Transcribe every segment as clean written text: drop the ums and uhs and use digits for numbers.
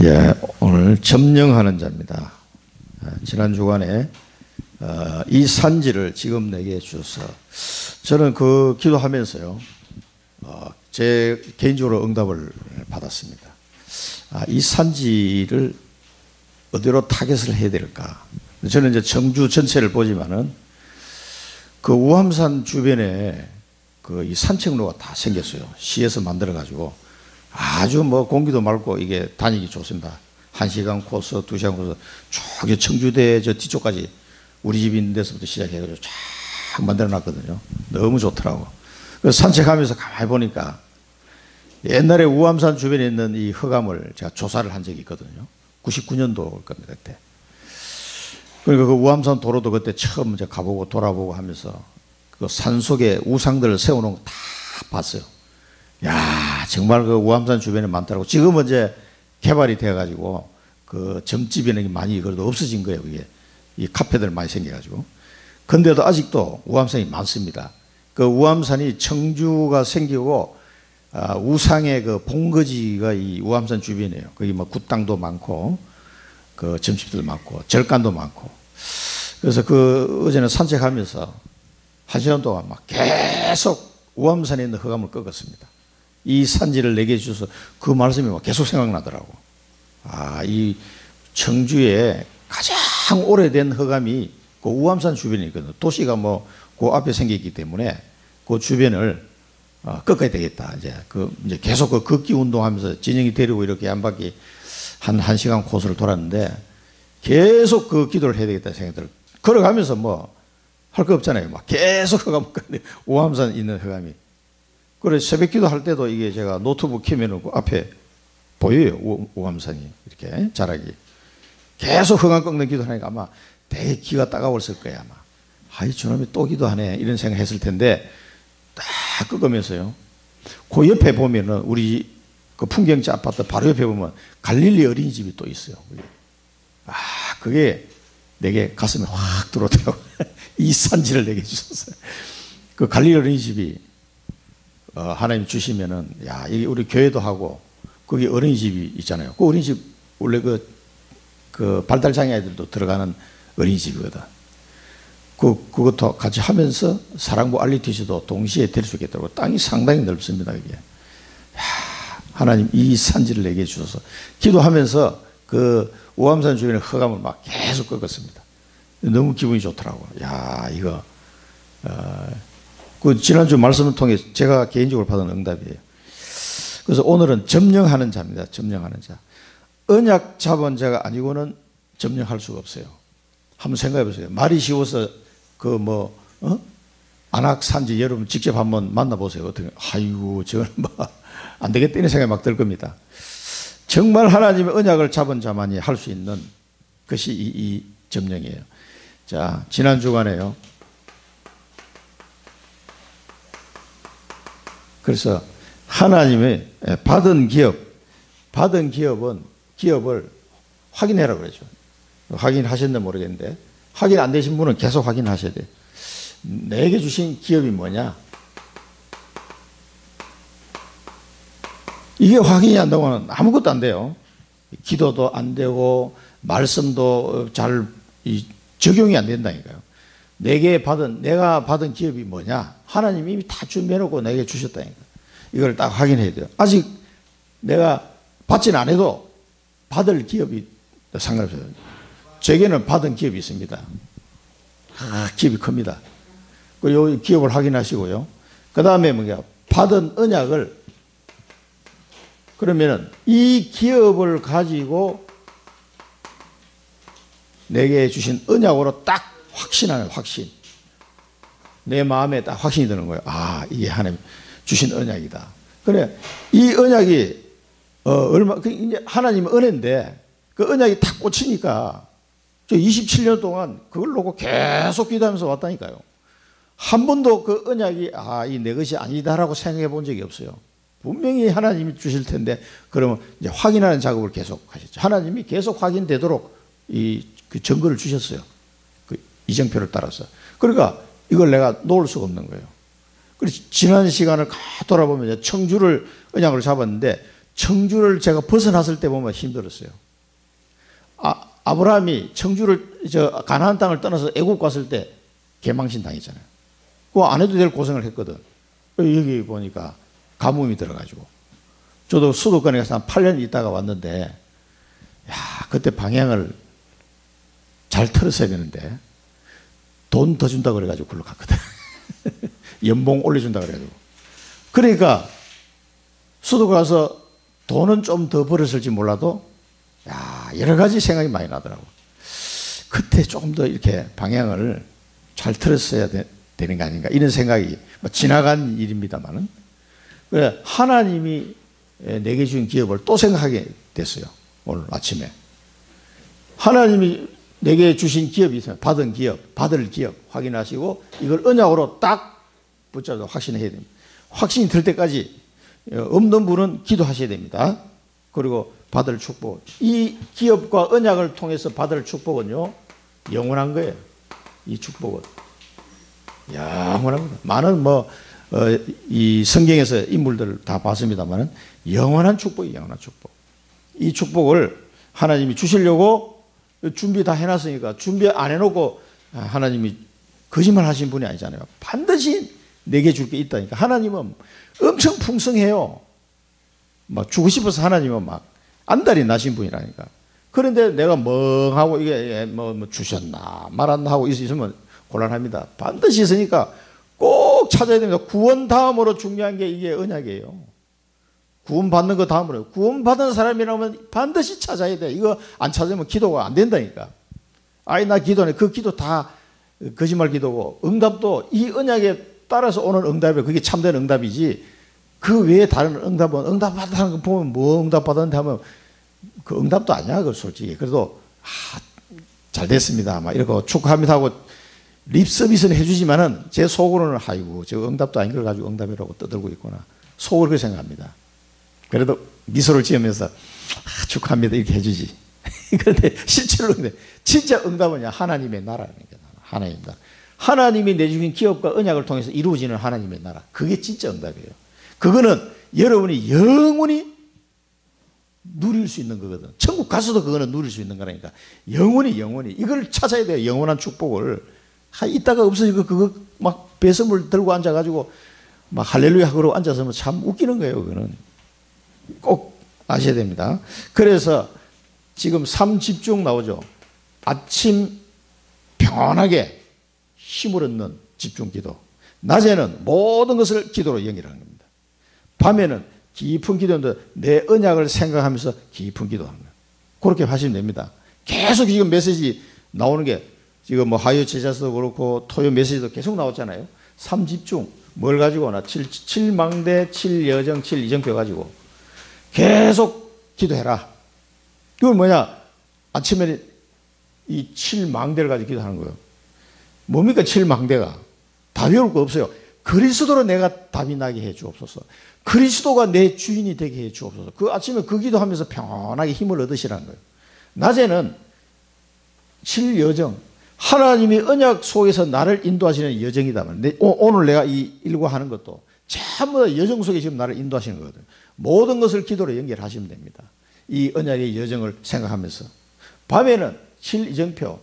예, 오늘 점령하는 자입니다. 지난 주간에 이 산지를 지금 내게 주셔서 저는 그 기도하면서요, 제 개인적으로 응답을 받았습니다. 이 산지를 어디로 타겟을 해야 될까? 저는 이제 청주 전체를 보지만은 그 우암산 주변에 그 이 산책로가 다 생겼어요. 시에서 만들어 가지고 아주 뭐 공기도 맑고 이게 다니기 좋습니다. 1시간 코스, 2시간 코스 쭉 청주대 저 뒤쪽까지 우리 집 있는 데서부터 시작해가지고 쫙 만들어 놨거든요. 너무 좋더라고. 그래서 산책하면서 가만히 보니까 옛날에 우암산 주변에 있는 이 흑암을 제가 조사를 한 적이 있거든요. 99년도 겁니다, 그때. 그러니까 그 우암산 도로도 그때 처음 이제 가보고 돌아보고 하면서 그 산속에 우상들을 세워놓은 거 다 봤어요. 야, 정말 그 우암산 주변에 많더라고. 지금은 이제 개발이 돼가지고 그 점집에는 많이 그래도 없어진 거예요. 그게 이 카페들 많이 생겨가지고. 근데도 아직도 우암산이 많습니다. 그 우암산이 청주가 생기고 우상의 그 본거지가 이 우암산 주변이에요. 거기 뭐 굿당도 많고 그 점집들 많고 절간도 많고. 그래서 그 어제는 산책하면서 1시간 동안 막 계속 우암산에 있는 흑암을 꺾었습니다. 이 산지를 내게 주셔서 그 말씀이 막 계속 생각나더라고. 이 청주에 가장 오래된 흑암이 그 우암산 주변에 있거든요. 도시가 뭐 그 앞에 생겼기 때문에 그 주변을 꺾어야 되겠다. 이제 계속 그 걷기 운동하면서 진영이 데리고 이렇게 한 바퀴 한 1시간 코스를 돌았는데 계속 그 기도를 해야 되겠다 생각이 들어요. 걸어가면서 뭐 할 거 없잖아요. 막 계속 흑암 꺾는데 우암산 있는 흑암이. 그래 새벽 기도 할 때도 이게 제가 노트북 켜면은 그 앞에 보여요. 우암산이 이렇게 자락이. 계속 흑암 꺾는 기도 하니까 아마 되게 기가 따가웠을 거예요. 아마. 아이 저놈이 또 기도하네 이런 생각했을 텐데 딱 꺾으면서요. 그 옆에 보면은 우리 그 풍경지 아파트 바로 옆에 보면 갈릴리 어린이집이 또 있어요. 그게 내게 가슴에 확 들어오더라고요. 이 산지를 내게 주셨어요. 그 갈릴리 어린이집이 하나님 주시면은 이게 우리 교회도 하고 거기 어린이집이 있잖아요. 그 어린이집 원래 그 발달장애 아이들도 들어가는 어린이집이거든. 그것도 같이 하면서 사랑부 알리티시도 동시에 될 수 있겠다고. 땅이 상당히 넓습니다. 이게. 하나님 이 산지를 내게 주셔서 기도하면서 그 우암산 주변의 흑암을 막 계속 꺾었습니다. 너무 기분이 좋더라고요. 이거 그 지난주 말씀을 통해 제가 개인적으로 받은 응답이에요. 그래서 오늘은 점령하는 자입니다. 점령하는 자. 언약 잡은 자가 아니고는 점령할 수가 없어요. 한번 생각해 보세요. 말이 쉬워서 안악산지 여러분 직접 한번 만나보세요. 어떻게, 아이고 저는 안 되겠다 이런 생각이 막 들 겁니다. 정말 하나님의 언약을 잡은 자만이 할 수 있는 것이 이 점령이에요. 자, 지난 주간에요. 그래서 하나님의 받은 기업을 확인해라 그러죠. 확인하셨는지 모르겠는데 확인 안 되신 분은 계속 확인하셔야 돼요. 내게 주신 기업이 뭐냐? 이게 확인이 안 되면 아무것도 안 돼요. 기도도 안 되고 말씀도 잘 적용이 안 된다니까요. 내가 받은 기업이 뭐냐? 하나님이 이미 다 준비해놓고 내게 주셨다니까. 이걸 딱 확인해야 돼요. 아직 내가 받지는 안 해도 받을 기업이 상관없어요. 제게는 받은 기업이 있습니다. 기업이 큽니다. 이 기업을 확인하시고요. 그 다음에 받은 언약을, 그러면은 이 기업을 가지고 내게 주신 언약으로 딱 확신하는 확신. 내 마음에 딱 확신이 드는 거예요. 이게 하나님 주신 언약이다. 그래, 이 언약이 이제 하나님의 은혜인데 그 언약이 딱 꽂히니까 저 27년 동안 그걸 놓고 계속 기도하면서 왔다니까요. 한 번도 그 언약이 이 내 것이 아니다라고 생각해 본 적이 없어요. 분명히 하나님이 주실 텐데 그러면 이제 확인하는 작업을 계속 하셨죠. 하나님이 계속 확인되도록 그 증거를 주셨어요. 그 이정표를 따라서. 그러니까 이걸 내가 놓을 수가 없는 거예요. 그래서 지난 시간을 돌아보면 청주를 언약을 잡았는데 청주를 제가 벗어났을 때 보면 힘들었어요. 아브라함이 청주를 가나안 땅을 떠나서 애국 갔을 때 개망신 당했잖아요. 그거 안 해도 될 고생을 했거든. 여기 보니까 가뭄이 들어가지고 저도 수도권에 가서 한 8년 있다가 왔는데 야 그때 방향을 잘 틀었어야 되는데 돈 더 준다 그래가지고 글로 갔거든. 연봉 올려준다 그래가지고. 그러니까 수도 가서 돈은 좀 더 벌었을지 몰라도 야 여러 가지 생각이 많이 나더라고. 그때 조금 더 이렇게 방향을 잘 틀었어야 되는 거 아닌가 이런 생각이 뭐 지나간 일입니다만은 그래 하나님이 내게 주신 기업을 또 생각하게 됐어요. 오늘 아침에 하나님이 내게 주신 기업이 있어요. 받은 기업, 받을 기업 확인하시고 이걸 언약으로 딱 붙잡아 확신해야 됩니다. 확신이 들 때까지 없는 분은 기도하셔야 됩니다. 그리고 받을 축복, 이 기업과 언약을 통해서 받을 축복은요 영원한 거예요. 이 축복은 영원한 겁니다. 많은 이 성경에서 인물들을 다 봤습니다만은 영원한 축복이 영원한 축복. 이 축복을 하나님이 주시려고 준비 다 해놨으니까 준비 안 해놓고 하나님이 거짓말 하신 분이 아니잖아요. 반드시 내게 줄 게 있다니까. 하나님은 엄청 풍성해요. 막 주고 싶어서 하나님은 막 안달이 나신 분이라니까. 그런데 내가 멍하고 이게 뭐 주셨나 말았나 하고 있으면 곤란합니다. 반드시 있으니까 꼭 찾아야 됩니다. 구원 다음으로 중요한 게 이게 언약이에요. 구원받는 거 다음으로. 구원받은 사람이라면 반드시 찾아야 돼. 이거 안 찾으면 기도가 안 된다니까. 아이 나 기도네. 그 기도 다 거짓말 기도고 응답도 이 언약에 따라서 오는 응답이 그게 참된 응답이지 그 외에 다른 응답은 응답 받았다는 거 보면 뭐 응답 받았는데 하면 그 응답도 아니야. 그 솔직히. 그래도 잘 됐습니다. 막 이러고 축하합니다 하고 립 서비스는 해주지만은 제 속으로는 아이고 저 응답도 아닌 걸 가지고 응답이라고 떠들고 있구나. 속으로 그렇게 생각합니다. 그래도 미소를 지으면서 축하합니다 이렇게 해주지. 그런데 실제로 근데 진짜 응답은요 하나님의 나라니까. 하나님 나라. 하나님이 내주신 기업과 언약을 통해서 이루어지는 하나님의 나라. 그게 진짜 응답이에요. 그거는 여러분이 영원히 누릴 수 있는 거거든. 천국 가서도 그거는 누릴 수 있는 거라니까. 영원히 이걸 찾아야 돼요. 영원한 축복을. 이따가 없어지고 그거 막 배선물 들고 앉아가지고 막 할렐루야 하고 앉아서 참 웃기는 거예요. 그거는 꼭 아셔야 됩니다. 그래서 지금 3집중 나오죠. 아침 평안하게 힘을 얻는 집중기도. 낮에는 모든 것을 기도로 연결하는 겁니다. 밤에는 깊은 기도인데 내 언약을 생각하면서 깊은 기도하는 거예요. 그렇게 하시면 됩니다. 계속 지금 메시지 나오는 게 지금 뭐 화요 제자서도 그렇고 토요 메시지도 계속 나왔잖아요. 3집중 뭘 가지고 오나 7망대 7여정 7이정표 가지고 계속 기도해라. 그건 뭐냐? 아침에 이 7망대를 가지고 기도하는 거예요. 뭡니까 7망대가? 답이 올 거 없어요. 그리스도로 내가 답이 나게 해 주옵소서. 그리스도가 내 주인이 되게 해 주옵소서. 그 아침에 그 기도하면서 평안하게 힘을 얻으시라는 거예요. 낮에는 7여정. 하나님이 언약 속에서 나를 인도하시는 여정이다만 오늘 내가 이 일과하는 것도 전부 다 여정 속에 지금 나를 인도하시는 거거든요. 모든 것을 기도로 연결하시면 됩니다. 이 언약의 여정을 생각하면서. 밤에는 7이정표.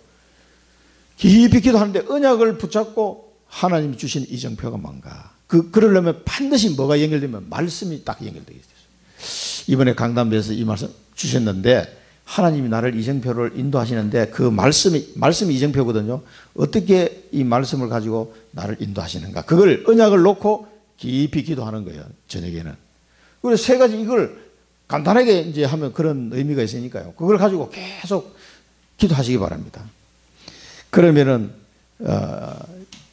깊이 기도하는데 언약을 붙잡고 하나님이 주신 이정표가 뭔가. 그러려면 반드시 뭐가 연결되면 말씀이 딱 연결되게 됐어요. 이번에 강담대에서 이 말씀 주셨는데 하나님이 나를 이정표를 인도하시는데 그 말씀이 이정표거든요. 어떻게 이 말씀을 가지고 나를 인도하시는가. 그걸 언약을 놓고 깊이 기도하는 거예요. 저녁에는. 그래서 세 가지 이걸 간단하게 이제 하면 그런 의미가 있으니까요. 그걸 가지고 계속 기도하시기 바랍니다. 그러면은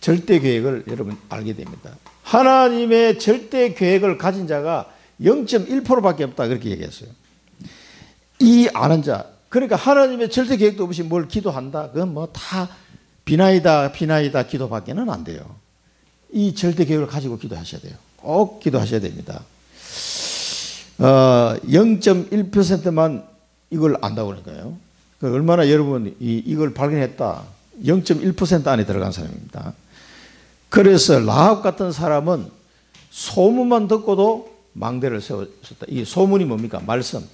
절대 계획을 여러분 알게 됩니다. 하나님의 절대 계획을 가진 자가 0.1%밖에 없다 그렇게 얘기했어요. 이 아는 자. 그러니까 하나님의 절대 계획도 없이 뭘 기도한다. 그건 뭐 다 비나이다 기도밖에는 안 돼요. 이 절대 계획을 가지고 기도하셔야 돼요. 꼭 기도하셔야 됩니다. 0.1%만 이걸 안다고 그러니까요. 얼마나 여러분 이걸 발견했다. 0.1% 안에 들어간 사람입니다. 그래서 라합 같은 사람은 소문만 듣고도 망대를 세웠다. 이게 소문이 뭡니까? 말씀.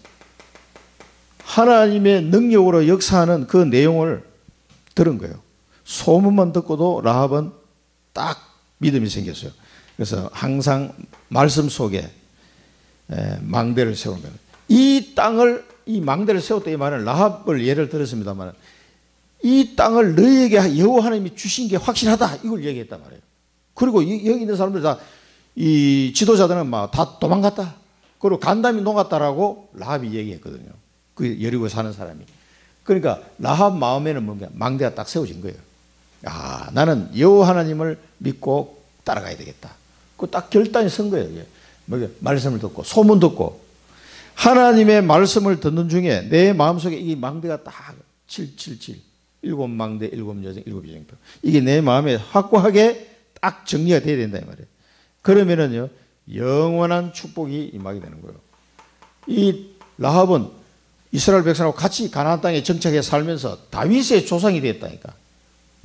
하나님의 능력으로 역사하는 그 내용을 들은 거예요. 소문만 듣고도 라합은 딱 믿음이 생겼어요. 그래서 항상 말씀 속에 망대를 세운 거예요. 이 땅을, 이 망대를 세웠다 이 말은 라합을 예를 들었습니다만, 이 땅을 너희에게 여호와 하나님이 주신 게 확실하다, 이걸 얘기했단 말이에요. 그리고 여기 있는 사람들 다, 이 지도자들은 막 다 도망갔다, 그리고 간담이 녹았다라고 라합이 얘기했거든요. 그 여리고에 사는 사람이. 그러니까 라합 마음에는 뭔가 망대가 딱 세워진 거예요. 아, 나는 여호와 하나님을 믿고 따라가야 되겠다. 그 딱 결단이 선 거예요. 이게. 말씀을 듣고 소문 듣고 하나님의 말씀을 듣는 중에 내 마음속에 이 망대가 딱 777 일곱 망대, 일곱 여정, 일곱 여정표, 이게 내 마음에 확고하게 딱 정리가 돼야 된다 이 말이에요. 그러면은요 영원한 축복이 임하게 되는 거예요. 이 라합은 이스라엘 백성하고 같이 가나안 땅에 정착해 살면서 다윗의 조상이 됐다니까.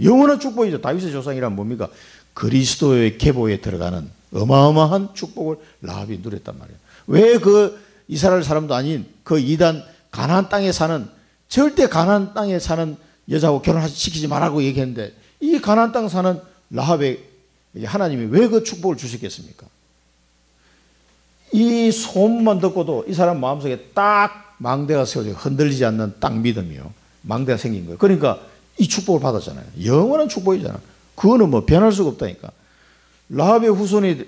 영원한 축복이죠. 다윗의 조상이란 뭡니까? 그리스도의 계보에 들어가는 어마어마한 축복을 라합이 누렸단 말이에요. 왜 그 이스라엘 사람도 아닌 그 이단 가나안 땅에 사는, 절대 가나안 땅에 사는 여자하고 결혼시키지 말라고 얘기했는데, 이 가나안 땅 사는 라합에 하나님이 왜 그 축복을 주셨겠습니까? 이 소문만 듣고도 이 사람 마음속에 딱 망대가 세워져 흔들리지 않는 딱 믿음이요. 망대가 생긴 거예요. 그러니까 이 축복을 받았잖아요. 영원한 축복이잖아. 그거는 뭐 변할 수가 없다니까. 라합의 후손이,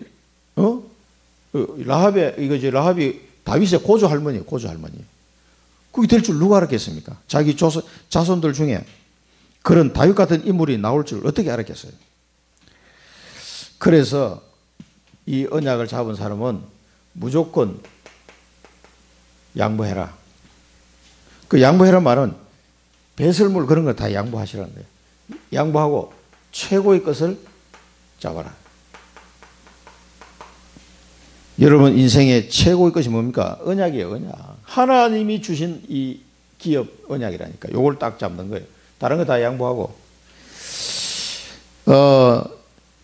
라합이 다윗의 고조 할머니예요. 고조 할머니. 그게 될 줄 누가 알았겠습니까? 자기 자손들 중에 그런 다윗 같은 인물이 나올 줄 어떻게 알았겠어요? 그래서 이 언약을 잡은 사람은 무조건 양보해라. 그 양보해라 말은 배설물 그런 거 다 양보하시라는 거예요. 양보하고 최고의 것을 잡아라. 여러분 인생의 최고의 것이 뭡니까? 언약이에요. 언약. 하나님이 주신 이 기업 언약이라니까. 요걸 딱 잡는 거예요. 다른 거 다 양보하고.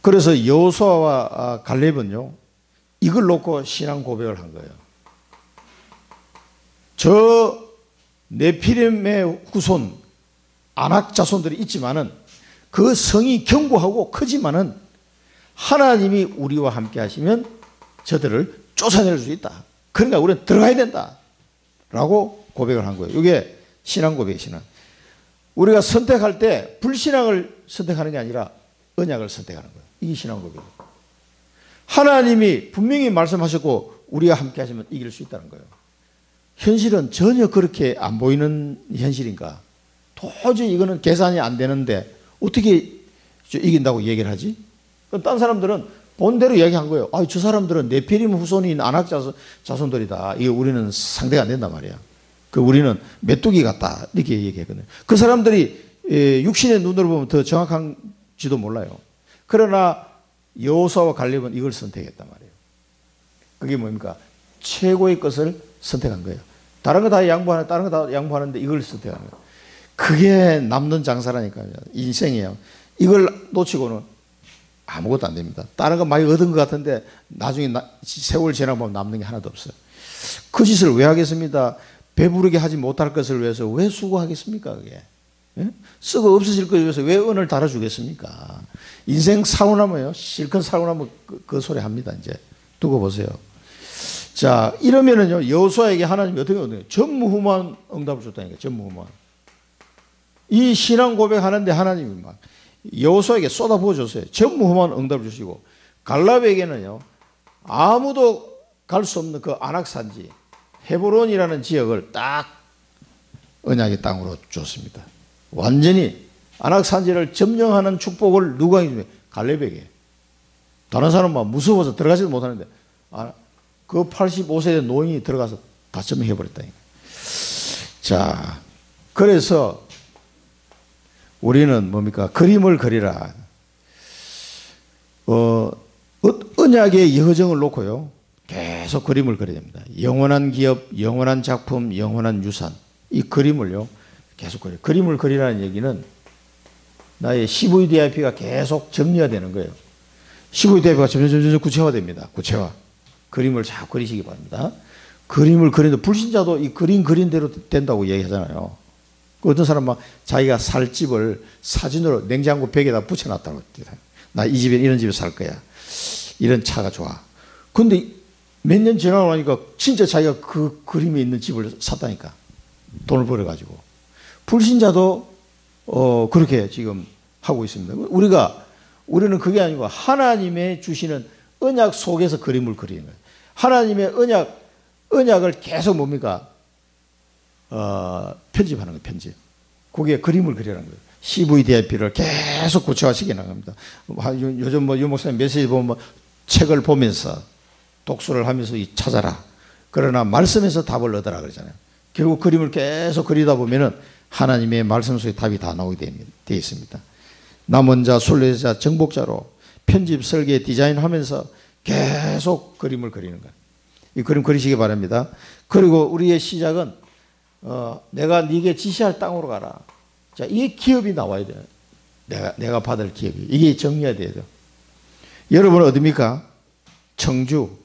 그래서 여호수아와 갈렙은요 이걸 놓고 신앙 고백을 한 거예요. 저 네피림의 후손 아낙 자손들이 있지만은 그 성이 견고하고 크지만은 하나님이 우리와 함께 하시면 저들을 쫓아낼 수 있다. 그러니까 우리는 들어가야 된다 라고 고백을 한 거예요. 이게 신앙 고백이에요. 신앙. 우리가 선택할 때 불신앙을 선택하는 게 아니라 언약을 선택하는 거예요. 이게 신앙 고백이에요. 하나님이 분명히 말씀하셨고 우리가 함께 하시면 이길 수 있다는 거예요. 현실은 전혀 그렇게 안 보이는 현실인가? 도저히 이거는 계산이 안 되는데 어떻게 이긴다고 얘기를 하지? 딴 사람들은 본대로 얘기한 거예요. 아, 저 사람들은 네피림 후손인 아낙 자손들이다. 이게 우리는 상대가 안 된단 말이야. 우리는 메뚜기 같다. 이렇게 얘기했거든요. 그 사람들이 육신의 눈으로 보면 더 정확한지도 몰라요. 그러나 여호수아와 갈렙은 이걸 선택했단 말이에요. 그게 뭡니까? 최고의 것을 선택한 거예요. 다른 거 다 양보하는데 이걸 선택한 거예요. 그게 남는 장사라니까요. 인생이에요. 이걸 놓치고는 아무것도 안 됩니다. 다른 거 많이 얻은 것 같은데 나중에 세월 지나보면 남는 게 하나도 없어요. 그 짓을 왜 하겠습니다? 배부르게 하지 못할 것을 위해서 왜 수고하겠습니까? 그게 썩어 없어질 것을 위해서 왜 은을 달아주겠습니까? 인생 사고 나면요 실컷 사고 나면 그 소리 합니다. 이제 두고 보세요. 자, 이러면은요 여호수아에게 하나님이 어떻게 얻어요? 전무후무한 응답을 줬다니까. 전무후무한. 이 신앙 고백하는데 하나님이 막 여호수아에게 쏟아부어 줬어요. 전무후무한 응답을 주시고, 갈렙에게는요 아무도 갈 수 없는 그 아낙 산지 헤브론이라는 지역을 딱 언약의 땅으로 줬습니다. 완전히 아낙 산지를 점령하는 축복을 누가 해주면 갈렙에게. 다른 사람은 무서워서 들어가지도 못하는데 그 85세의 노인이 들어가서 다 점령해버렸다니까. 자, 그래서 우리는 뭡니까? 그림을 그리라. 언약의 여정을 놓고요 계속 그림을 그려야 됩니다. 영원한 기업, 영원한 작품, 영원한 유산, 이 그림을요 계속 그려요. 그림을 그리라는 얘기는 나의 CVDIP가 계속 정리가 되는 거예요. CVDIP가 점점 구체화됩니다. 구체화. 그림을 잘 그리시기 바랍니다. 그림을 그리는데 불신자도 이 그림 그린 대로 된다고 얘기하잖아요. 어떤 사람은 막 자기가 살 집을 사진으로 냉장고 벽에다 붙여놨다고. 나 이 집에 이런 집에 살 거야. 이런 차가 좋아. 근데 몇 년 지나고 나니까 진짜 자기가 그 그림에 있는 집을 샀다니까. 돈을 벌어가지고. 불신자도 그렇게 지금 하고 있습니다. 우리는 그게 아니고 하나님의 주시는 언약 속에서 그림을 그리는 거예요. 하나님의 언약을 계속 뭡니까? 편집하는 거예요, 편집. 거기에 그림을 그리라는 거예요. CVDIP를 계속 구체화시키는 겁니다. 요즘 유 목사님 메시지 보면 책을 보면서 독서를 하면서 찾아라. 그러나 말씀에서 답을 얻어라 그러잖아요. 결국 그림을 계속 그리다 보면은 하나님의 말씀 속에 답이 다 나오게 되어 있습니다. 남원자, 순례자, 정복자로 편집, 설계, 디자인하면서 계속 그림을 그리는 거예요. 이 그림 그리시기 바랍니다. 그리고 우리의 시작은 내가 네게 지시할 땅으로 가라. 자, 이게 기업이 나와야 돼요. 내가 받을 기업이. 이게 정리해야 돼요. 여러분은 어디입니까? 청주.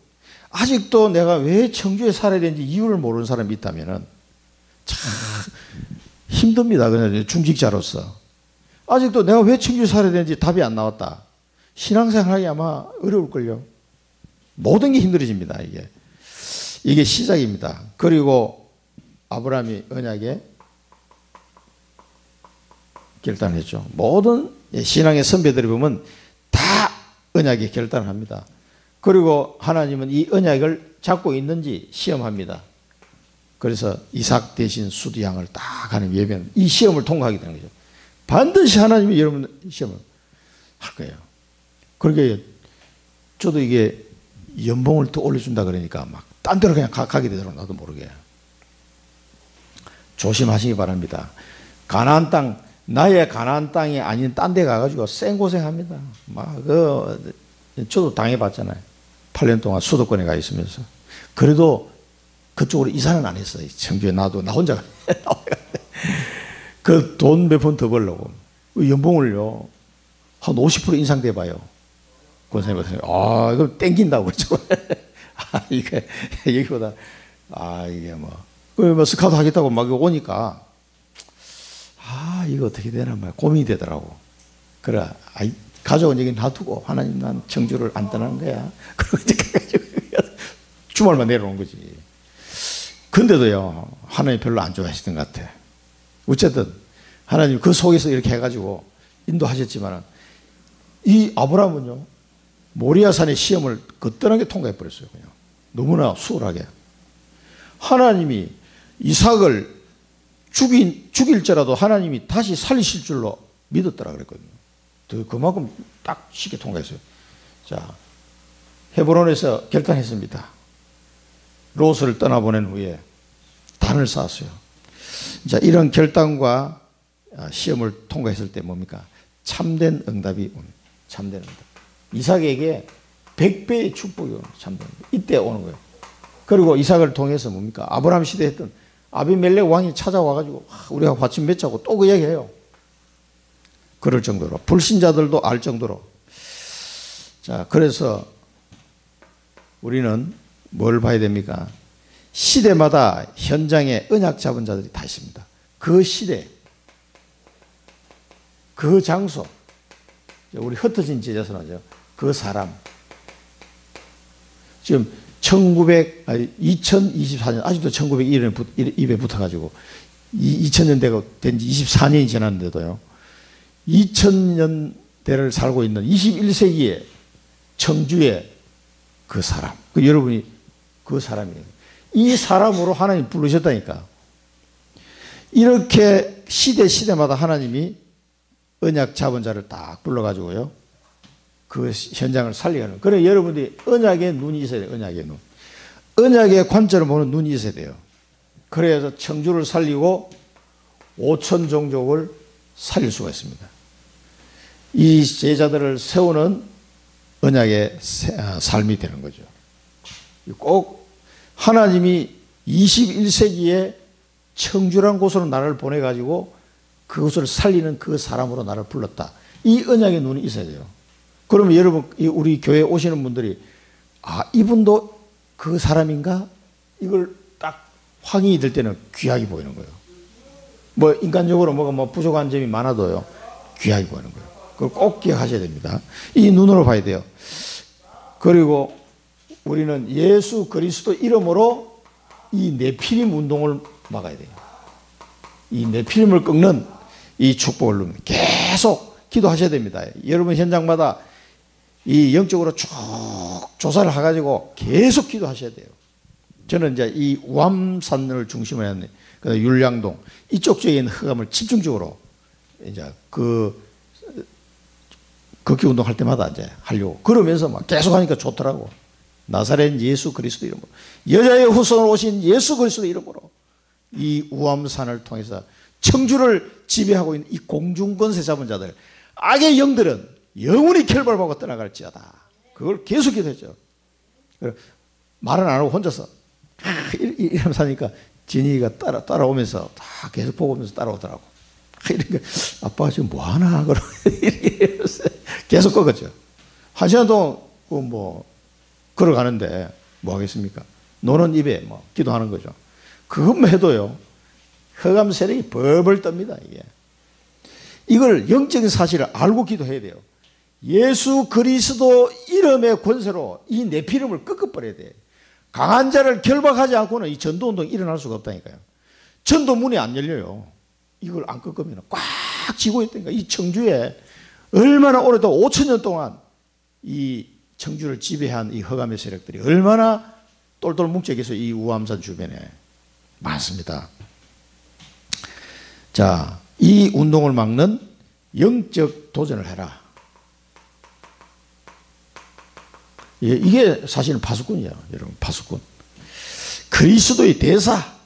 아직도 내가 왜 청주에 살아야 되는지 이유를 모르는 사람이 있다면은 참 힘듭니다. 그냥 중직자로서. 아직도 내가 왜 청주에 살아야 되는지 답이 안 나왔다. 신앙생활하기 아마 어려울걸요. 모든 게 힘들어집니다. 이게 시작입니다. 그리고 아브라함이 언약에 결단했죠. 모든 신앙의 선배들이 보면 다 언약에 결단을 합니다. 그리고 하나님은 이 언약을 잡고 있는지 시험합니다. 그래서 이삭 대신 수두양을 딱 하는 예배는 이 시험을 통과하게 되는 거죠. 반드시 하나님이 여러분 시험을 할 거예요. 그러게 저도 이게 연봉을 더 올려준다 그러니까 막 딴 데로 그냥 가게 되더라고요. 나도 모르게. 조심하시기 바랍니다. 가나안 땅, 나의 가나안 땅이 아닌 딴 데 가가지고 생고생합니다. 저도 당해봤잖아요. 8년 동안 수도권에 가 있으면서. 그래도 그쪽으로 이사는 안 했어요. 청주에 나 혼자. 그 돈 몇 번 더 벌려고. 연봉을요, 한 50% 인상돼 봐요. 권사님한테, 이거 땡긴다고 그러죠. 이게, 여기보다, 이게 뭐 스카우트 하겠다고 막 오니까, 이거 어떻게 되나, 고민이 되더라고. 그래, 가져온 얘기 놔두고, 하나님 난 청주를 안 떠나는 거야. 그러고 이제 가가지고, 주말만 내려오는 거지. 근데도요, 하나님 별로 안 좋아하시던 것 같아. 어쨌든, 하나님 그 속에서 이렇게 해가지고 인도하셨지만, 이 아브라함은요, 모리아산의 시험을 거뜬하게 통과해버렸어요. 그냥. 너무나 수월하게. 하나님이 이삭을 죽일지라도 하나님이 다시 살리실 줄로 믿었더라 그랬거든요. 그만큼 딱 쉽게 통과했어요. 자, 헤브론에서 결단했습니다. 롯을 떠나보낸 후에 단을 쌓았어요. 자, 이런 결단과 시험을 통과했을 때 뭡니까? 참된 응답이 옵니다. 참된 응답. 이삭에게 100배의 축복이 옵니다. 참된 응답. 이때 오는 거예요. 그리고 이삭을 통해서 뭡니까? 아브라함 시대에 했던 아비멜렉 왕이 찾아와가지고 우리가 받침 맺자고 또 그 얘기해요. 그럴 정도로. 불신자들도 알 정도로. 자, 그래서 우리는 뭘 봐야 됩니까? 시대마다 현장에 언약 잡은 자들이 다 있습니다. 그 시대, 그 장소, 우리 흩어진 제자선 하죠. 그 사람. 지금 2024년, 아직도 1901년에 입에 붙어가지고 2000년대가 된 지 24년이 지났는데도요. 2000년대를 살고 있는 21세기의 청주의 그 사람. 여러분이 그 사람이에요. 이 사람으로 하나님 부르셨다니까. 이렇게 시대마다 하나님이 언약 잡은 자를 딱 불러가지고요. 그 현장을 살리는. 그래, 여러분들이 언약의 눈이 있어야 돼요. 언약의 눈. 언약의 관점을 보는 눈이 있어야 돼요. 그래서 청주를 살리고 5천 종족을 살릴 수가 있습니다. 이 제자들을 세우는 언약의 삶이 되는 거죠. 꼭 하나님이 21세기에 청주란 곳으로 나를 보내가지고 그것을 살리는 그 사람으로 나를 불렀다. 이 언약의 눈이 있어야 돼요. 그러면 여러분, 우리 교회에 오시는 분들이 이분도 그 사람인가? 이걸 딱 확인이 될 때는 귀하게 보이는 거예요. 뭐 인간적으로 뭐가 뭐 부족한 점이 많아도요, 귀하게 보이는 거예요. 그걸 꼭 기억하셔야 됩니다. 이 눈으로 봐야 돼요. 그리고 우리는 예수 그리스도 이름으로 이 네피림 운동을 막아야 돼요. 이 네피림을 꺾는 이 축복을 계속 기도하셔야 됩니다. 여러분 현장마다 이 영적으로 쭉 조사를 해가지고 계속 기도하셔야 돼요. 저는 이제 이 우암산을 중심으로 했는데, 그다음에 율량동 이쪽 지역에 있는 흑암을 집중적으로 이제 걷기 운동할 때마다 이제 하려고 그러면서 막 계속 하니까 좋더라고. 나사렛 예수 그리스도 이름으로, 여자의 후손으로 오신 예수 그리스도 이름으로 이 우암산을 통해서 청주를 지배하고 있는 이 공중권세 잡은 자들, 악의 영들은 영원히 결발하고 떠나갈지어다. 그걸 계속 기도했죠. 말은 안 하고 혼자서 이러면서 하니까 진이가 따라오면서 다 계속 보고 오면서 따라오더라고. 이러니까 아빠가 지금 뭐 하나? 그러고 계속 꺾었죠. 한 시간 동안 뭐 걸어가는데 뭐 하겠습니까? 노는 입에 뭐 기도하는 거죠. 그것만 해도요, 흑암 세력이 벌벌 떱니다. 이걸 영적인 사실을 알고 기도해야 돼요. 예수 그리스도 이름의 권세로 이 네피림을 꺾어버려야 돼. 강한 자를 결박하지 않고는 이 전도운동이 일어날 수가 없다니까요. 전도문이 안 열려요. 이걸 안 꺾으면 꽉 쥐고 있다니까. 이 청주에 얼마나 오래도록 5,000년 동안 이 청주를 지배한 이 흑암의 세력들이 얼마나 똘똘 뭉쳐있어 이 우암산 주변에 많습니다. 자, 이 운동을 막는 영적 도전을 해라. 이게 사실은 파수꾼이에요. 여러분, 파수꾼. 그리스도의 대사,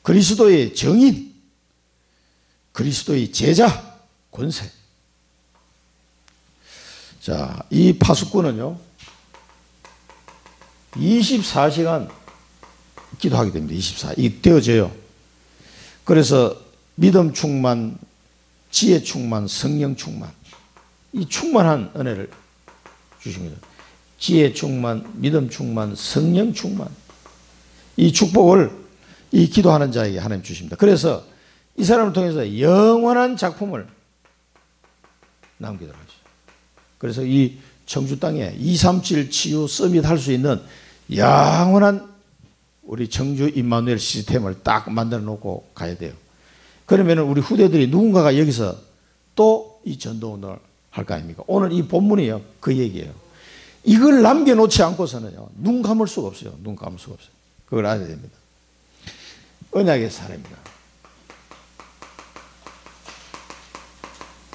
그리스도의 정인, 그리스도의 제자, 권세. 자, 이 파수꾼은요, 24시간 기도하게 됩니다. 24. 이게 되어져요. 그래서 믿음 충만, 지혜 충만, 성령 충만. 이 충만한 은혜를 주십니다. 지혜 충만, 믿음 충만, 성령 충만. 이 축복을 이 기도하는 자에게 하나님 주십니다. 그래서 이 사람을 통해서 영원한 작품을 남기도록 하죠. 그래서 이 청주 땅에 237 치유 서밋 할 수 있는 영원한 우리 청주 임마누엘 시스템을 딱 만들어 놓고 가야 돼요. 그러면 우리 후대들이 누군가가 여기서 또 이 전도운동을 할 거 아닙니까? 오늘 이 본문이요, 그 얘기예요. 이걸 남겨놓지 않고서는요, 눈 감을 수가 없어요. 눈 감을 수가 없어요. 그걸 알아야 됩니다. 언약의 사람입니다.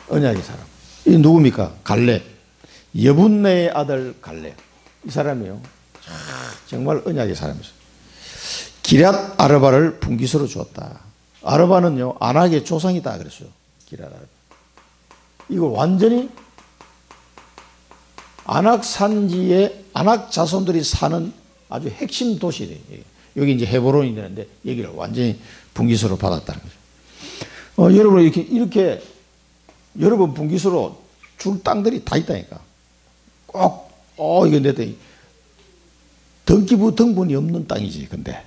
언약의 사람. 이 누굽니까? 갈렙. 여분네의 아들 갈렙. 이 사람이요, 정말 언약의 사람이었어요. 기럇 아르바를 분기소로 주었다. 아르바는요, 안악의 조상이다 그랬어요. 기럇 아르바. 이거 완전히 안악 산지에 안악 자손들이 사는 아주 핵심 도시래요. 여기 이제 헤브론이 되는데 여기를 완전히 분기소로 받았다는 거죠. 여러분 이렇게 여러분 분기소로 줄 땅들이 다 있다니까. 꼭 이거 내 땅이 등기부 등본이 없는 땅이지. 근데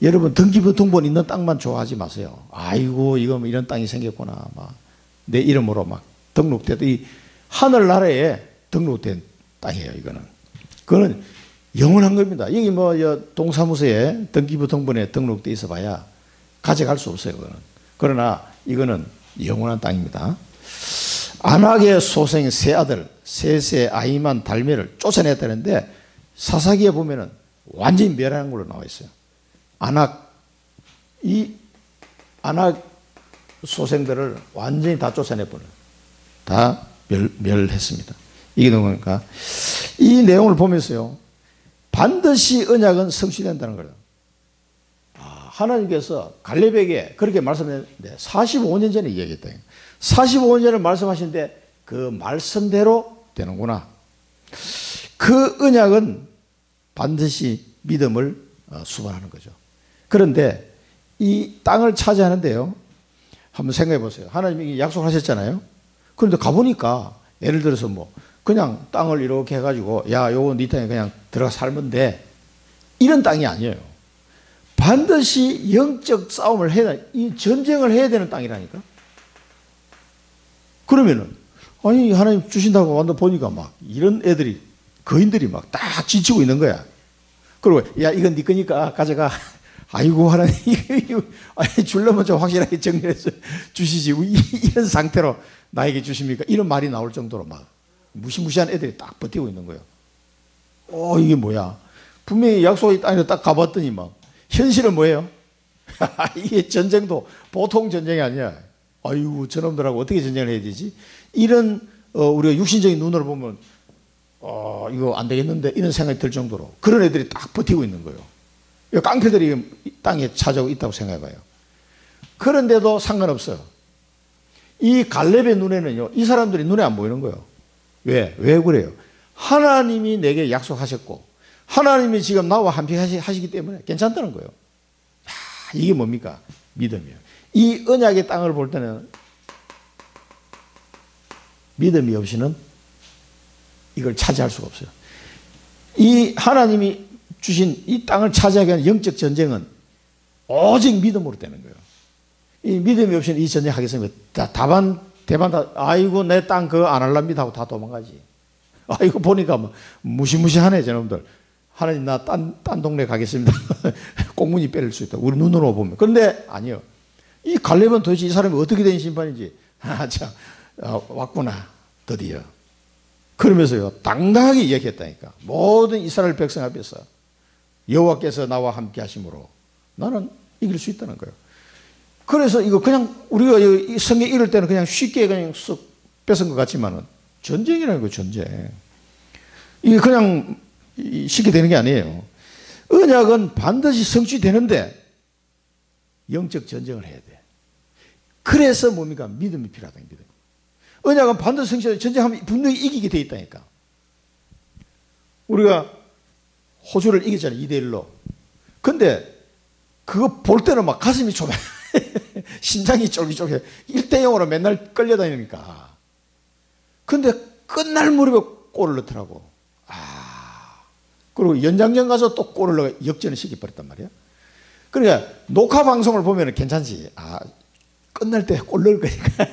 여러분 등기부 등본 있는 땅만 좋아하지 마세요. 아이고 이거 뭐 이런 땅이 생겼구나. 막 내 이름으로 막 등록돼도 이 하늘나라에 등록된 땅이에요. 그거는 영원한 겁니다. 여기 뭐 동사무소에 등기부 등본에 등록돼 있어 봐야 가져갈 수 없어요. 그러나 이거는 영원한 땅입니다. 안악의 소생 세 아들 셋의 아이만 달메를 쫓아냈다는데 사사기에 보면은 완전히 멸하는 걸로 나와 있어요. 이 안악 소생들을 완전히 다 쫓아내버려요. 다 멸했습니다. 이게 누구니까? 이 내용을 보면서요, 반드시 언약은 성취된다는 거예요. 하나님께서 갈렙에게 그렇게 말씀했는데 45년 전에 이야기했다. 45년 전에 말씀하시는데 그 말씀대로 되는구나. 그 언약은 반드시 믿음을 수반하는 거죠. 그런데 이 땅을 차지하는데요, 한번 생각해 보세요. 하나님이 약속하셨잖아요. 그런데 가보니까 예를 들어서 뭐 그냥 땅을 이렇게 해가지고 야 요거 네 땅에 그냥 들어가 살면 돼. 이런 땅이 아니에요. 반드시 영적 싸움을 해야, 이 전쟁을 해야 되는 땅이라니까. 그러면은, 아니, 하나님 주신다고 완전 보니까 막, 이런 애들이, 거인들이 막 딱 지치고 있는 거야. 그리고, 야, 이건 네 거니까 가져가. 아이고, 하나님, 이거, 아니, 주려면 좀 확실하게 정리해서 주시지. 이런 상태로 나에게 주십니까? 이런 말이 나올 정도로 막, 무시무시한 애들이 딱 버티고 있는 거예요. 이게 뭐야. 분명히 약속의 땅에 딱 가봤더니 막, 현실은 뭐예요? 이게 전쟁도 보통 전쟁이 아니야. 아이고, 저놈들하고 어떻게 전쟁을 해야 되지? 이런, 우리가 육신적인 눈으로 보면, 이거 안 되겠는데, 이런 생각이 들 정도로 그런 애들이 딱 버티고 있는 거예요. 깡패들이 땅에 찾아오고 있다고 생각해봐요. 그런데도 상관없어요. 이 갈렙의 눈에는요, 이 사람들이 눈에 안 보이는 거예요. 왜 그래요? 하나님이 내게 약속하셨고, 하나님이 지금 나와 함께 하시기 때문에 괜찮다는 거예요. 이게 뭡니까? 믿음이에요. 이 언약의 땅을 볼 때는 믿음이 없이는 이걸 차지할 수가 없어요. 이 하나님이 주신 이 땅을 차지하기 위한 영적 전쟁은 오직 믿음으로 되는 거예요. 이 믿음이 없이는 이 전쟁 하겠습니까? 대반 다, 아이고, 내 땅 그거 안 할랍니다 하고 다 도망가지. 아이고, 보니까 뭐, 무시무시하네, 저놈들. 하나님, 나 딴 동네 가겠습니다. 꽁무니 빼릴 수 있다. 우리 눈으로 보면. 그런데, 아니요. 이 갈렙은 도대체 이 사람이 어떻게 된 심판인지, 왔구나. 드디어. 그러면서요, 당당하게 얘기했다니까. 모든 이스라엘 백성 앞에서 여호와께서 나와 함께 하심으로 나는 이길 수 있다는 거예요. 그래서 이거 그냥 우리가 이 성경 읽을 때는 그냥 쉽게 그냥 쓱 뺏은 것 같지만은 전쟁이라는 거예요, 전쟁. 이게 그냥 쉽게 되는 게 아니에요. 언약은 반드시 성취되는데 영적 전쟁을 해야 돼. 그래서 뭡니까? 믿음이 필요하다. 믿음. 언약은 반드시 성취되는데 전쟁하면 분명히 이기게 돼 있다니까. 우리가 호주를 이겼잖아요, 2대1로. 근데 그거 볼 때는 막 가슴이 좁아요. 심장이 쫄깃쫄깃해. 1대0으로 맨날 끌려다니니까. 근데 끝날 무렵에 골을 넣더라고. 그리고 연장전 가서 또 골을 넣어 역전을 시켜버렸단 말이야. 그러니까 녹화 방송을 보면 괜찮지. 끝날 때 골 넣을 거니까.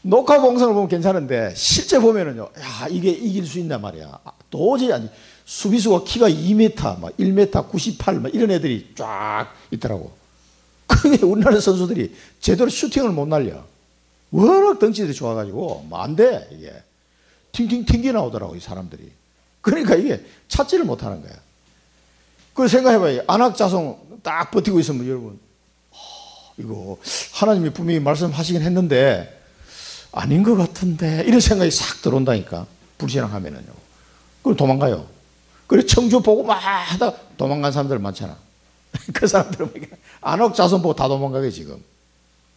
녹화 방송을 보면 괜찮은데 실제 보면은요, 야, 이게 이길 수 있단 말이야. 도저히 아니. 수비수가 키가 2m, 막 1m 98, 막 이런 애들이 쫙 있더라고. 근데 우리나라 선수들이 제대로 슈팅을 못 날려. 워낙 덩치들이 좋아가지고, 뭐 안 돼, 이게. 팅팅 튕겨 나오더라고, 이 사람들이. 그러니까 이게 찾지를 못하는 거야. 그걸 생각해봐요. 안악자성 딱 버티고 있으면 여러분, 이거 하나님이 분명히 말씀하시긴 했는데, 아닌 것 같은데, 이런 생각이 싹 들어온다니까. 불신앙하면은요. 그걸 도망가요. 그래, 청주 보고 막 하다 도망간 사람들 많잖아. 그 사람들은 안옥자손 보고 다 도망가게 지금.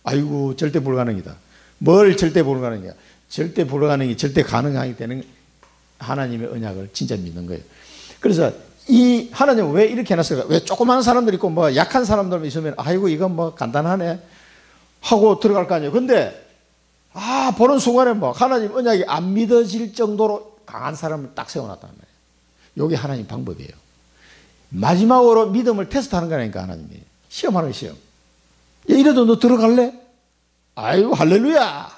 아이고, 절대 불가능이다. 뭘 절대 불가능이야? 절대 불가능이 절대 가능하게 되는 하나님의 언약을 진짜 믿는 거예요. 그래서 이 하나님은 왜 이렇게 해놨을까? 왜 조그마한 사람들 있고 뭐 약한 사람들 있으면 아이고, 이건 뭐 간단하네 하고 들어갈 거 아니에요. 근데 보는 순간에 뭐 하나님 언약이 안 믿어질 정도로 강한 사람을 딱 세워놨단 말이에요. 이게 하나님 방법이에요. 마지막으로 믿음을 테스트하는 거라니까, 하나님이. 시험하는 시험. 야, 이래도 너 들어갈래? 아이고, 할렐루야.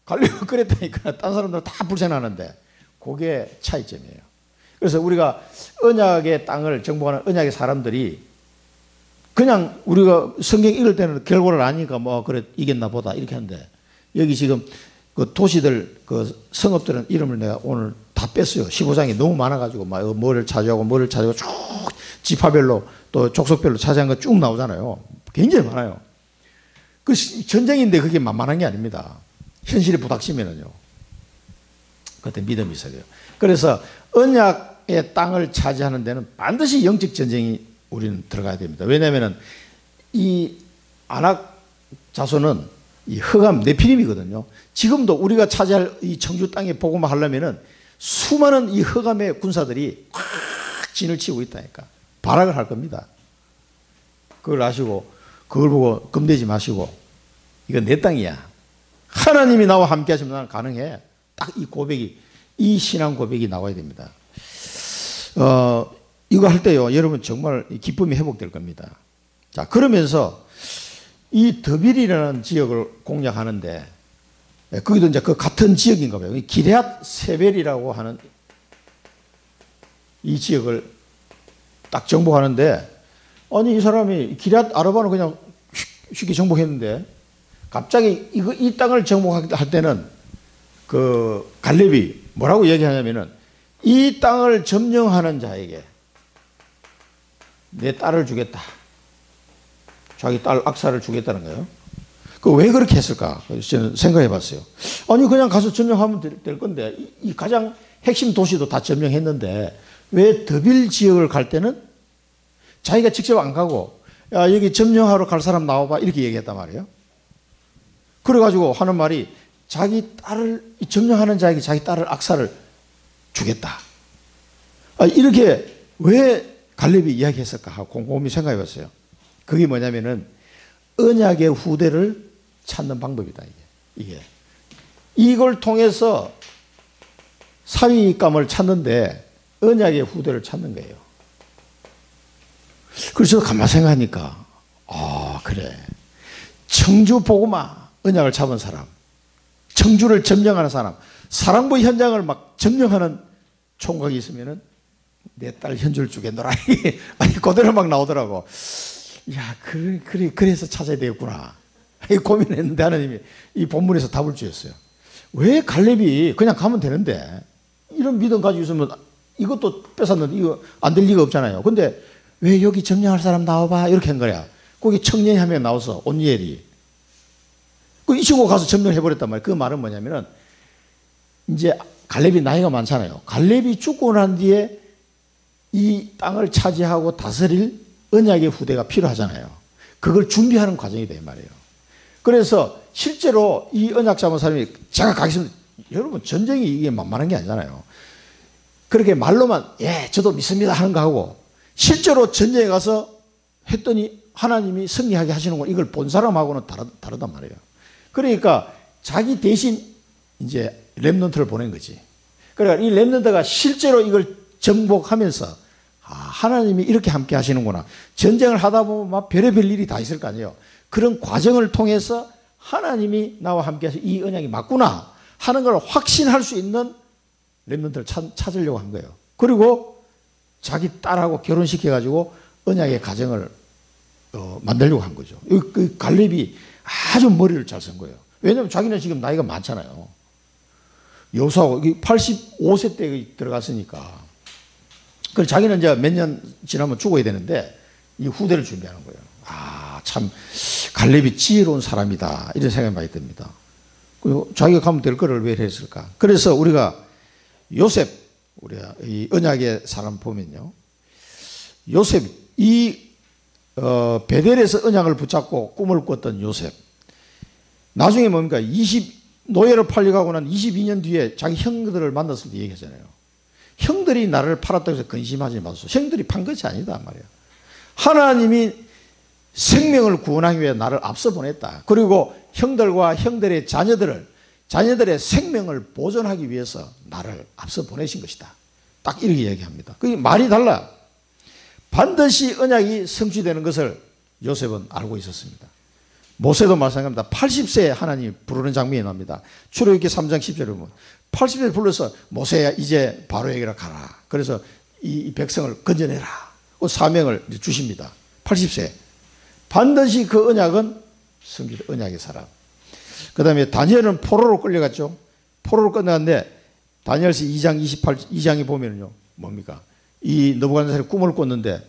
가려고 그랬다니까. 딴 사람들은 다 불신하는데. 그게 차이점이에요. 그래서 우리가 언약의 땅을 정복하는 언약의 사람들이 그냥 우리가 성경 읽을 때는 결과를 아니까 뭐, 그래, 이겼나 보다. 이렇게 하는데. 여기 지금 그 도시들, 그 성읍들은 이름을 내가 오늘 다 뺐어요. 15장이 너무 많아가지고, 막 뭐를 차지하고 쭉 지파별로 또 족속별로 차지한 거 쭉 나오잖아요. 굉장히 많아요. 그 전쟁인데 그게 만만한 게 아닙니다. 현실이 부닥치면은요. 그때 믿음이 있어야 돼요. 그래서 언약의 땅을 차지하는 데는 반드시 영적 전쟁이 우리는 들어가야 됩니다. 왜냐하면은 이 안악 자손은 이 흑암 네피림이거든요. 지금도 우리가 차지할 이 청주 땅에 복음을 하려면은 수많은 이 흑암의 군사들이 꽉 진을 치고 있다니까. 발악을 할 겁니다. 그걸 아시고, 그걸 보고 겁내지 마시고, 이건 내 땅이야. 하나님이 나와 함께 하시면 나는 가능해. 딱 이 고백이, 이 신앙 고백이 나와야 됩니다. 이거 할 때요, 여러분 정말 기쁨이 회복될 겁니다. 자, 그러면서 이 더빌이라는 지역을 공략하는데, 거기도 이제 그 같은 지역인가 봐요. 기럇 세벨이라고 하는 이 지역을 딱 정복하는데, 아니, 이 사람이 기럇 아르바는 그냥 쉽게 정복했는데, 갑자기 이 땅을 정복할 때는 그 갈렙이 뭐라고 얘기하냐면은, 이 땅을 점령하는 자에게 내 딸을 주겠다. 자기 딸 악사를 주겠다는 거예요. 그 왜 그렇게 했을까? 저는 생각해 봤어요. 아니, 그냥 가서 점령하면 될 건데, 이 가장 핵심 도시도 다 점령했는데, 왜 더빌 지역을 갈 때는 자기가 직접 안 가고, 야, 여기 점령하러 갈 사람 나와봐. 이렇게 얘기했단 말이에요. 그래가지고 하는 말이, 자기 딸을, 점령하는 자에게 자기 딸을 악사를 주겠다. 이렇게 왜 갈렙이 이야기했을까 하고 곰곰이 생각해 봤어요. 그게 뭐냐면은, 언약의 후대를 찾는 방법이다, 이게. 이걸 통해서 사위감을 찾는데, 언약의 후대를 찾는 거예요. 그래서 가만 생각하니까, 그래. 청주 복음화 언약을 잡은 사람, 청주를 점령하는 사람, 사랑부 현장을 막 점령하는 총각이 있으면은 내 딸 현주를 주겠노라. 아니, 그대로 막 나오더라고. 야, 그래서 찾아야 되겠구나. 고민했는데 하나님이 이 본문에서 답을 주셨어요. 왜 갈렙이 그냥 가면 되는데, 이런 믿음 가지고 있으면 이것도 뺏었는데 이거 안 될 리가 없잖아요. 근데 왜 여기 점령할 사람 나와봐? 이렇게 한 거야. 거기 청년이 한 명 나와서 온니엘이. 이 친구가 가서 점령해버렸단 말이에요. 그 말은 뭐냐면은, 이제 갈렙이 나이가 많잖아요. 갈렙이 죽고 난 뒤에 이 땅을 차지하고 다스릴 언약의 후대가 필요하잖아요. 그걸 준비하는 과정이 돼 말이에요. 그래서 실제로 이 언약 잡은 사람이 제가 가겠습니다. 여러분, 전쟁이 이게 만만한 게 아니잖아요. 그렇게 말로만 예, 저도 믿습니다 하는 거하고, 실제로 전쟁에 가서 했더니 하나님이 승리하게 하시는 건, 이걸 본 사람하고는 다르단 말이에요. 그러니까 자기 대신 이제 렘넌트를 보낸 거지. 그러니까 이 렘넌트가 실제로 이걸 정복하면서, 하나님이 이렇게 함께 하시는구나. 전쟁을 하다 보면 막 별의별 일이 다 있을 거 아니에요. 그런 과정을 통해서 하나님이 나와 함께 하셔서 이 언약이 맞구나 하는 걸 확신할 수 있는 렘넌트를 찾으려고 한 거예요. 그리고 자기 딸하고 결혼시켜가지고 언약의 가정을 만들려고 한 거죠. 그 갈렙이 아주 머리를 잘 쓴 거예요. 왜냐하면 자기는 지금 나이가 많잖아요. 여수하고 85세 때 들어갔으니까. 그래서 자기는 이제 몇 년 지나면 죽어야 되는데 이 후대를 준비하는 거예요. 참 갈렙이 지혜로운 사람이다, 이런 생각이 많이 듭니다. 그리고 자기가 가면 될 거를 왜 했을까? 그래서 우리가 요셉, 우리가 이 언약의 사람 보면요, 요셉, 베델에서 언약을 붙잡고 꿈을 꿨던 요셉, 나중에 뭡니까? 노예로 팔려가고 난 22년 뒤에 자기 형들을 만났을 때 얘기하잖아요. 형들이 나를 팔았다고 해서 근심하지 마소서. 형들이 판 것이 아니다 말이야. 하나님이 생명을 구원하기 위해 나를 앞서 보냈다. 그리고 형들과 형들의 자녀들의 생명을 보존하기 위해서 나를 앞서 보내신 것이다. 딱 이렇게 얘기합니다. 그게 말이 달라. 반드시 언약이 성취되는 것을 요셉은 알고 있었습니다. 모세도 마찬가지입니다. 80세에 하나님 부르는 장면이 납니다. 출애굽기 3장 10절에 보면 80세 불러서 모세야 이제 바로에게로 가라. 그래서 이 백성을 건져내라. 그 사명을 주십니다. 80세. 반드시 그 언약은 성취된 언약의 사람. 그 다음에 다니엘은 포로로 끌려갔죠. 포로로 끌려갔는데 다니엘서 2장에 보면요, 뭡니까? 이 느부갓네살이 꿈을 꿨는데,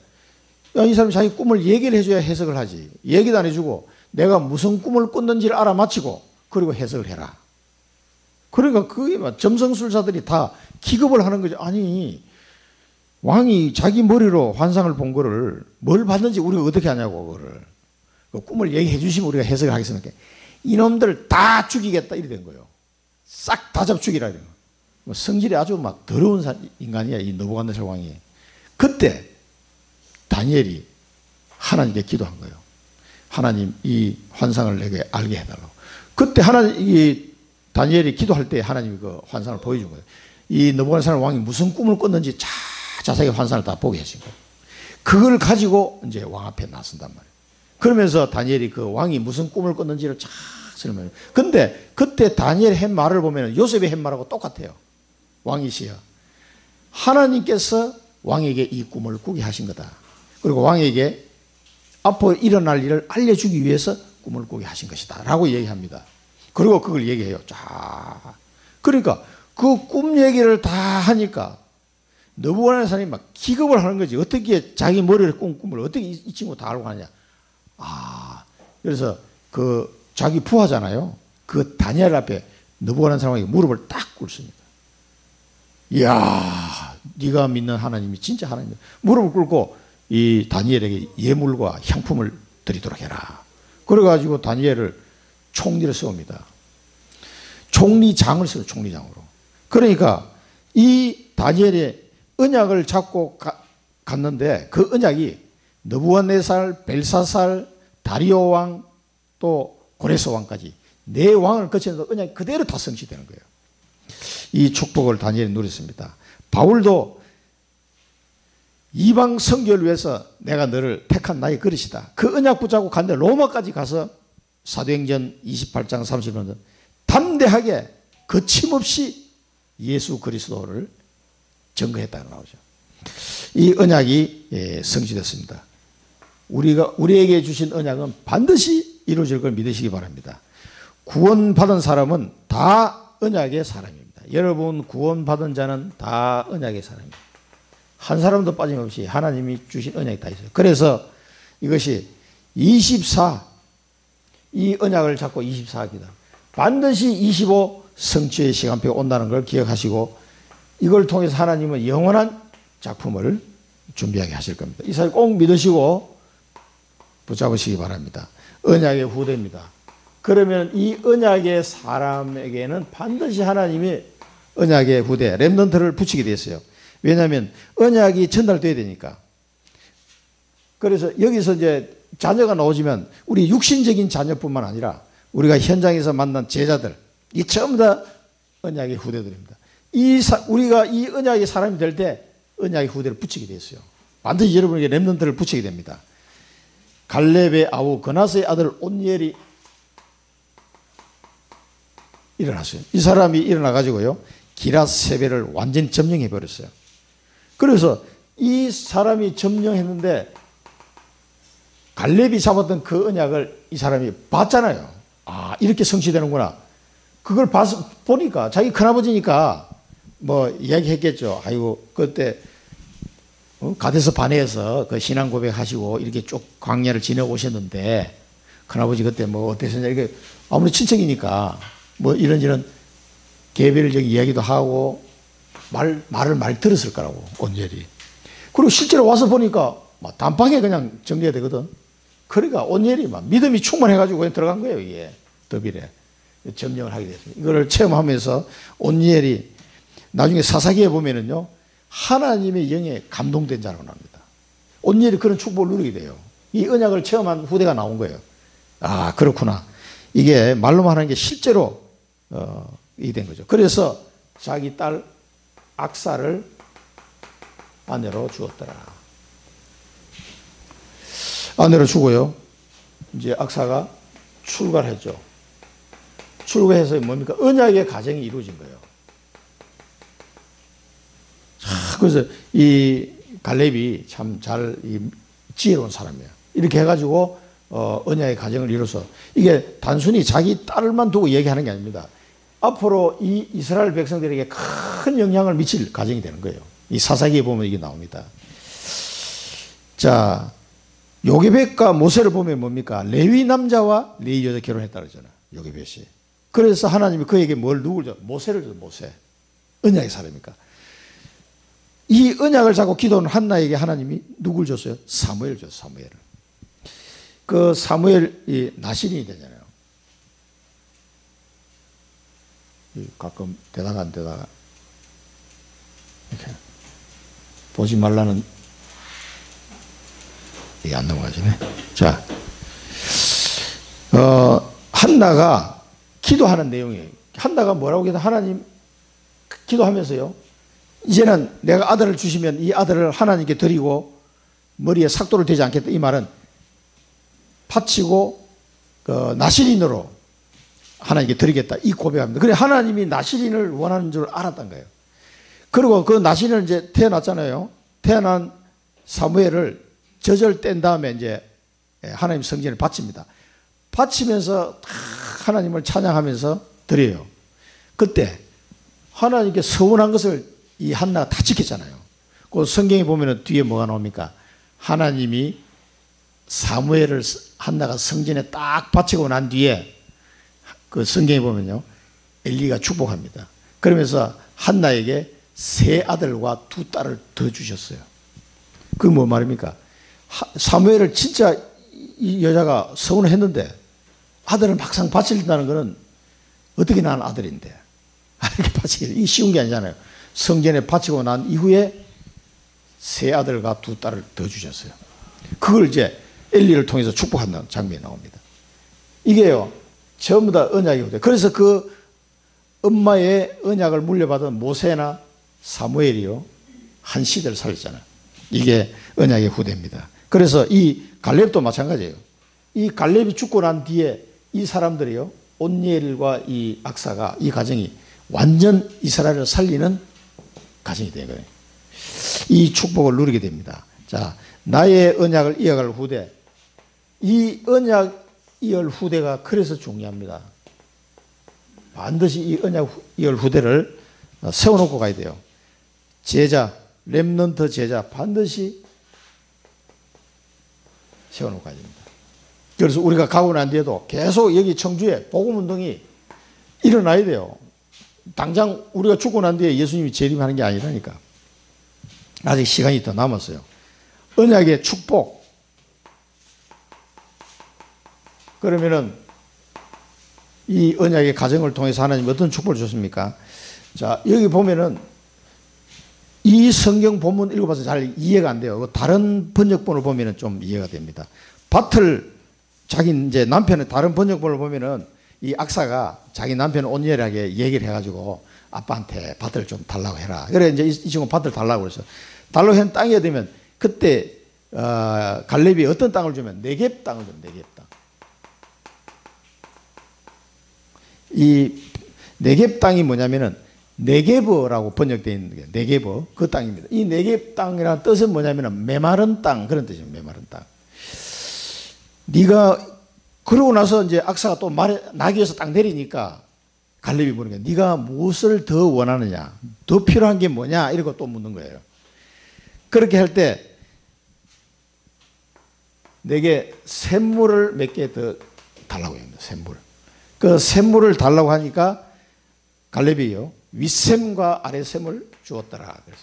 야, 이 사람이 자기 꿈을 얘기를 해줘야 해석을 하지. 얘기도 안 해주고 내가 무슨 꿈을 꿨는지를 알아맞히고 그리고 해석을 해라. 그러니까 그게 막 점성술사들이 다 기겁을 하는 거죠. 아니, 왕이 자기 머리로 환상을 본 거를 뭘 봤는지 우리가 어떻게 하냐고, 그거를. 그 꿈을 얘기해 주시면 우리가 해석을 하겠습니까? 이놈들 다 죽이겠다, 이래 된 거예요. 싹 다 잡죽이라. 성질이 아주 막 더러운 인간이야, 이 느부갓네살 왕이. 그때 다니엘이 하나님께 기도한 거예요. 하나님, 이 환상을 내게 알게 해달라고. 그때 이 다니엘이 기도할 때 하나님이 그 환상을 보여준 거예요. 이 느부갓네살 왕이 무슨 꿈을 꿨는지 자세히 환상을 다 보게 하신 거예요. 그걸 가지고 이제 왕 앞에 나선단 말이에요. 그러면서 다니엘이 그 왕이 무슨 꿈을 꿨는지를 쫙 설명해요. 근데 그때 다니엘이 한 말을 보면 요셉이 한 말하고 똑같아요. 왕이시여, 하나님께서 왕에게 이 꿈을 꾸게 하신 거다. 그리고 왕에게 앞으로 일어날 일을 알려주기 위해서 꿈을 꾸게 하신 것이다 라고 얘기합니다. 그리고 그걸 얘기해요. 자, 그러니까 그 꿈 얘기를 다 하니까 느부갓네살이 막 기겁을 하는 거지. 어떻게 자기 머리에 꾼 꿈을 어떻게 이 친구 다 알고 하냐. 그래서 그 자기 부하잖아요. 그 다니엘 앞에 느부갓네살에게 무릎을 딱 꿇습니다. 이야, 네가 믿는 하나님이 진짜 하나님이다. 무릎을 꿇고 이 다니엘에게 예물과 향품을 드리도록 해라. 그래가지고 다니엘을 총리를 세웁니다. 총리장을 세워요. 총리장으로. 그러니까 이 다니엘의 언약을 잡고 갔는데 그 언약이 느부갓네살, 벨사살, 다리오 왕, 또 고레스 왕까지 네 왕을 거치면서 언약이 그대로 다 성취되는 거예요. 이 축복을 다니엘이 누렸습니다. 바울도 이방 선교를 위해서 내가 너를 택한 나의 그릇이다. 그 언약 붙잡고 갔는데 로마까지 가서 사도행전 28장 30절 담대하게 거침없이 예수 그리스도를 증거했다고 나오죠. 이 언약이 성취됐습니다. 우리에게 주신 언약은 반드시 이루어질 걸 믿으시기 바랍니다. 구원받은 사람은 다 언약의 사람입니다. 여러분 구원받은 자는 다 언약의 사람입니다. 한 사람도 빠짐없이 하나님이 주신 언약이 다 있어요. 그래서 이것이 24, 이 언약을 잡고 24기다. 반드시 25 성취의 시간표가 온다는 걸 기억하시고 이걸 통해서 하나님은 영원한 작품을 준비하게 하실 겁니다. 이 사실 꼭 믿으시고 붙잡으시기 바랍니다. 언약의 후대입니다. 그러면 이 언약의 사람에게는 반드시 하나님이 언약의 후대, 렘넌트를 붙이게 됐어요. 왜냐하면 언약이 전달돼야 되니까. 그래서 여기서 이제 자녀가 나오지만 우리 육신적인 자녀뿐만 아니라 우리가 현장에서 만난 제자들, 이 전부 다 언약의 후대들입니다. 우리가 이 언약의 사람이 될 때 언약의 후대를 붙이게 됐어요. 반드시 여러분에게 렘넌트를 붙이게 됩니다. 갈렙의 아우 그나스의 아들 온니엘이 일어났어요. 이 사람이 일어나가지고요, 기랏 세배를 완전히 점령해 버렸어요. 그래서 이 사람이 점령했는데 갈렙이 잡았던 그 언약을 이 사람이 봤잖아요. 이렇게 성취되는구나. 그걸 보니까 자기 큰아버지니까 뭐 이야기했겠죠. 아이고 그때 가데스 바네에서 그 신앙 고백하시고 이렇게 쭉 광야를 지내고 오셨는데 큰아버지 그때 뭐 어땠었냐, 이게 아무리 친척이니까 뭐 이런저런 개별적인 이야기도 하고 말을 많이 들었을 거라고 온니엘이. 그리고 실제로 와서 보니까 막 단방에 그냥 정리가 되거든. 그러니까 온니엘이 막 믿음이 충만해가지고 그냥 들어간 거예요. 이게 더빌에 점령을 하게 됐습니다. 이거를 체험하면서 온니엘이 나중에 사사기에 보면은요, 하나님의 영에 감동된 자라고 나옵니다. 온니엘이 그런 축복을 누리게 돼요. 이 언약을 체험한 후대가 나온 거예요. 그렇구나. 이게 말로만 하는 게 실제로 이 된 거죠. 그래서 자기 딸 악사를 아내로 주었더라. 아내로 주고요, 이제 악사가 출가를 했죠. 출가해서 뭡니까? 언약의 가정이 이루어진 거예요. 그래서 이 갈렙이 참 잘 지혜로운 사람이에요. 이렇게 해가지고 언약의 가정을 이뤄서, 이게 단순히 자기 딸만 두고 얘기하는 게 아닙니다. 앞으로 이 이스라엘 백성들에게 큰 영향을 미칠 가정이 되는 거예요. 이 사사기에 보면 이게 나옵니다. 자, 요게벳과 모세를 보면 뭡니까? 레위 남자와 레위 여자 결혼했다 그러잖아요. 요게벳이. 그래서 하나님이 그에게 누굴 줘? 모세를 줘. 모세. 언약의 사람이니까. 이 언약을 잡고 기도하는 한나에게 하나님이 누굴 줬어요? 사무엘을 줬어요. 사무엘을. 그 사무엘이 나실인이 되잖아요. 가끔 되다가 안 되다가 이렇게 보지 말라는, 이게 안 넘어가지네. 자, 한나가 기도하는 내용이에요. 한나가 뭐라고 해도 하나님 기도하면서요, 이제는 내가 아들을 주시면 이 아들을 하나님께 드리고 머리에 삭도를 대지 않겠다. 이 말은 바치고 나실인으로 하나님께 드리겠다. 이 고백합니다. 그래 하나님이 나실인을 원하는 줄 알았던 거예요. 그리고 그 나실인을 이제 태어났잖아요. 태어난 사무엘을 젖을 뗀 다음에 이제 하나님 성전에 바칩니다. 바치면서 하나님을 찬양하면서 드려요. 그때 하나님께 서운한 것을 이 한나가 다 지켰잖아요. 그 성경에 보면은 뒤에 뭐가 나옵니까? 하나님이 사무엘을 한나가 성전에 딱 바치고 난 뒤에 그 성경에 보면요, 엘리가 축복합니다. 그러면서 한나에게 세 아들과 두 딸을 더 주셨어요. 그 뭐 말입니까? 사무엘을 진짜 이 여자가 서운했는데 아들을 막상 바친다는 것은 어떻게 난 아들인데 이렇게 바치기 이 쉬운 게 아니잖아요. 성전에 바치고 난 이후에 세 아들과 두 딸을 더 주셨어요. 그걸 이제 엘리를 통해서 축복한다는 장면이 나옵니다. 이게요 전부 다 언약의 후대. 그래서 그 엄마의 언약을 물려받은 모세나 사무엘이요 한 시대를 살렸잖아요. 이게 언약의 후대입니다. 그래서 이 갈렙도 마찬가지예요. 이 갈렙이 죽고 난 뒤에 이 사람들이요 온니엘과 이 악사가 이 가정이 완전 이스라엘을 살리는 가정이 된 거예요. 이 축복을 누리게 됩니다. 자, 나의 언약을 이어갈 후대. 이 언약 이어갈 후대가 그래서 중요합니다. 반드시 이 언약 이어갈 후대를 세워놓고 가야 돼요. 제자, 렘넌트 제자 반드시 세워놓고 가야 됩니다. 그래서 우리가 가고 난 뒤에도 계속 여기 청주에 복음운동이 일어나야 돼요. 당장 우리가 죽고 난 뒤에 예수님이 재림하는 게 아니라니까. 아직 시간이 더 남았어요. 언약의 축복. 그러면은 이 언약의 가정을 통해서 하나님 어떤 축복을 줬습니까? 자, 여기 보면은 이 성경 본문 읽어봐서 잘 이해가 안 돼요. 다른 번역본을 보면은 좀 이해가 됩니다. 밭을 자기 이제 남편의 다른 번역본을 보면은 이 악사가 자기 남편 온니엘에게 얘기를 해가지고 아빠한테 밭을 좀 달라고 해라. 그래 이제 이 친구 밭을 달라고 그래서 달라고 한 땅이 되면 그때 갈렙이 어떤 땅을 주면 네겝 땅을 줍니다. 네겝 땅. 이 네겝 땅이 뭐냐면은 네게버라고 번역되어 있는 게 네게버 그 땅입니다. 이 네겝 땅이라는 뜻은 뭐냐면은 메마른 땅 그런 뜻이에요. 메마른 땅. 네가 그러고 나서 이제 악사가 또 나귀에서 딱 내리니까 갈렙이 보는 거예요. 네가 무엇을 더 원하느냐, 더 필요한 게 뭐냐 이러고 또 묻는 거예요. 그렇게 할 때 내게 샘물을 몇 개 더 달라고 합니다. 샘물. 그 샘물을 달라고 하니까 갈렙이요 윗샘과 아랫샘을 주었더라. 그래서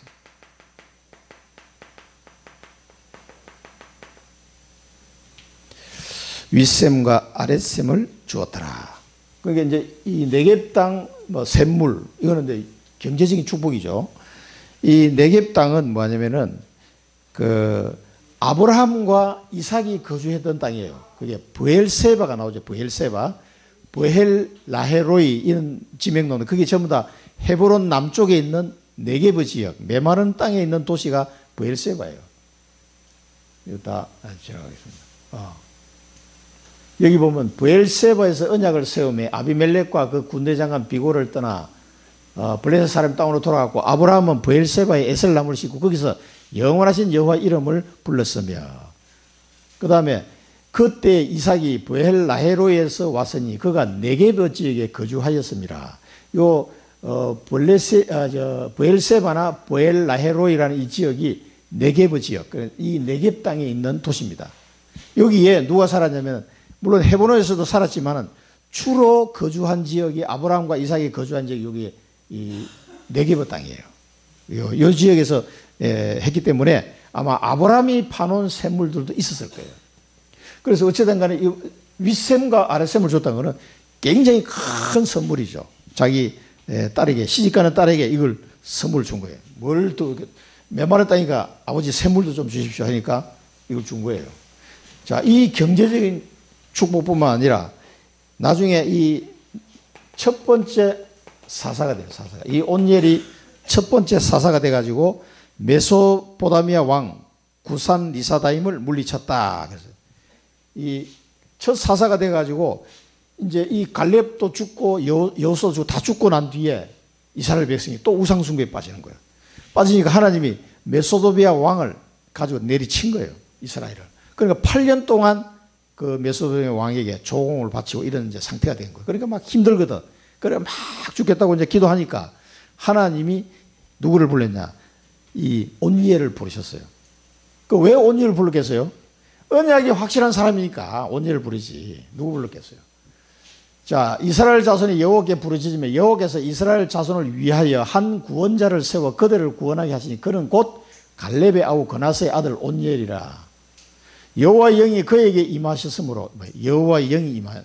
윗샘과 아랫샘을 주었더라. 그러니까 이제 이 네겝 땅 뭐 샘물 이거는 이제 경제적인 축복이죠. 이 네겝 땅은 뭐냐면은 그 아브라함과 이삭이 거주했던 땅이에요. 그게 브엘세바가 나오죠. 브엘세바, 브엘 라헤로이 이런 지명도는 그게 전부 다 헤브론 남쪽에 있는 네게브 지역, 메마른 땅에 있는 도시가 브엘세바예요. 이거 다 지나가겠습니다. 여기 보면 브엘세바에서 언약을 세우며 아비멜렉과 그 군대 장관 비고를 떠나 블레셋 사람 땅으로 돌아갔고 아브라함은 브엘세바에 에셀나무를 싣고 거기서 영원하신 여호와 이름을 불렀으며 그 다음에 그때 이삭이 브엘 라헤로에서 왔으니 그가 네게브 지역에 거주하였습니다. 요 브엘세바나 브엘 라헤로이라는 이 지역이 네게브 지역, 이 네겝 땅에 있는 도시입니다. 여기에 누가 살았냐면 물론 헤브론에서도 살았지만은 주로 거주한 지역이 아브라함과 이삭이 거주한 지역이 여기 이 네게브 땅이에요. 요 지역에서 했기 때문에 아마 아브라함이 파놓은 샘물들도 있었을 거예요. 그래서 어쨌든 간에 이 윗샘과 아랫샘을 줬다는 것은 굉장히 큰 선물이죠. 자기 딸에게 시집가는 딸에게 이걸 선물 준 거예요. 뭘 또 메마른 땅이니까 아버지 샘물도 좀 주십시오 하니까 이걸 준 거예요. 자, 이 경제적인 축복뿐만 아니라 나중에 이 첫 번째 사사가 돼요. 사사가 이 온니엘이 첫 번째 사사가 돼가지고 메소포타미아 왕 구산 리사다임을 물리쳤다. 그래서 이 첫 사사가 돼가지고 이제 이 갈렙도 죽고 여호수아도 죽고 다 죽고 난 뒤에 이스라엘 백성이 또 우상숭배에 빠지는 거예요. 빠지니까 하나님이 메소포타미아 왕을 가지고 내리친 거예요. 이스라엘을. 그러니까 8년 동안 그 메소포타미아 왕에게 조공을 바치고 이런 이제 상태가 된 거예요. 그러니까 막 힘들거든. 그래 막 죽겠다고 이제 기도하니까 하나님이 누구를 불렀냐? 이 온니엘을 부르셨어요. 그 왜 온니엘을 불렀겠어요? 언약이 확실한 사람이니까 온니엘을 부르지. 누구 불렀겠어요? 자, 이스라엘 자손이 여호와께 부르짖으면 여호와께서 이스라엘 자손을 위하여 한 구원자를 세워 그들을 구원하게 하시니 그는 곧 갈렙의 아우 그나스의 아들 온니엘이라. 여호와의 영이 그에게 임하셨으므로 여호와의 영이 임하여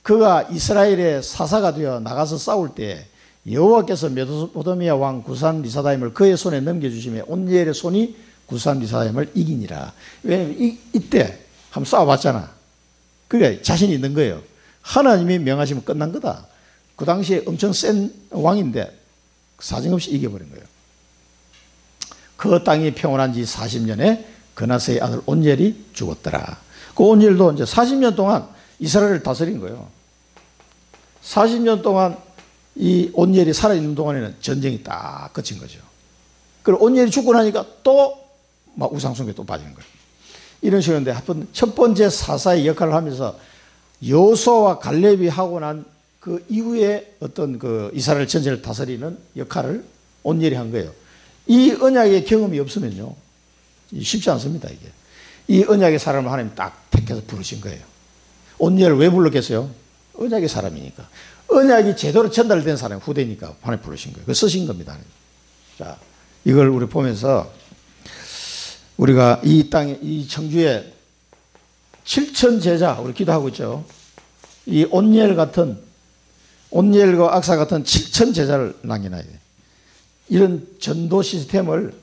그가 이스라엘의 사사가 되어 나가서 싸울 때 여호와께서 메소포타미아 왕 구산 리사다임을 그의 손에 넘겨주시며 온니엘의 손이 구산 리사다임을 이기니라. 왜냐하면 이때 한번 싸워봤잖아. 그게 자신이 있는 거예요. 하나님이 명하시면 끝난 거다. 그 당시에 엄청 센 왕인데 사정없이 이겨버린 거예요. 그 땅이 평온한 지 40년에 그나스의 아들 온니엘이 죽었더라. 그 온니엘도 이제 40년 동안 이스라엘을 다스린 거예요. 40년 동안 이 온니엘이 살아있는 동안에는 전쟁이 딱 그친 거죠. 그리고 온니엘이 죽고 나니까 또 막 우상숭배에 또 빠지는 거예요. 이런 식으로인데 한번 첫 번째 사사의 역할을 하면서 여호수아와 갈렙이 하고 난 그 이후에 어떤 그 이스라엘 전체를 다스리는 역할을 온니엘이 한 거예요. 이 언약의 경험이 없으면요 쉽지 않습니다. 이게 이 언약의 사람을 하나님 딱 택해서 부르신 거예요. 온니엘을 왜 불렀겠어요? 언약의 사람이니까. 언약이 제대로 전달된 사람이 후대니까 하나님 부르신 거예요. 그 쓰신 겁니다. 자, 이걸 우리 보면서 우리가 이 땅에 이 청주에 7천 제자 우리 기도하고 있죠. 이 온니엘과 악사 같은 7천 제자를 남겨놔야 돼요. 이런 전도 시스템을